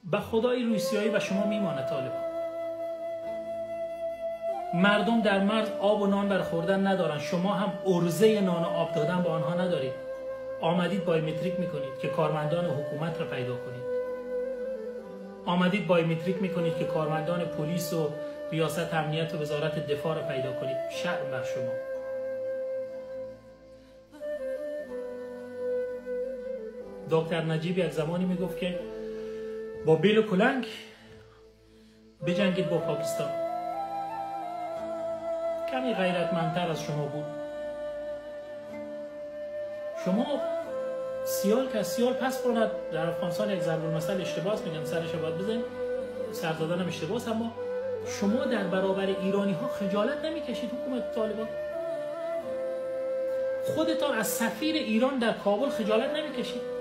به خدای روسیایی و شما میمانه طالبان. مردم در مرز آب و نان بر خوردن ندارن، شما هم ارزه نان و آب دادن به آنها ندارید. آمدید بایومتریک میکنید که کارمندان حکومت را پیدا کنید. آمدید بایومتریک میکنید که کارمندان پلیس و ریاست امنیت و وزارت دفاع را پیدا کنید. شرم بر شما. دکتر نجیب یک زمانی میگفت که با بیل و کلنگ بجنگید با پاکستان. کمی غیرتمندتر از شما بود. شما سیال که سیال پس کند. در افغانستان یک ضرب المثل اشتباس میگن، سرش باید بزنیم، سر دادن هم اشتباس. اما شما در برابر ایرانی ها خجالت نمیکشید. حکومت طالبان خودتان از سفیر ایران در کابل خجالت نمیکشید.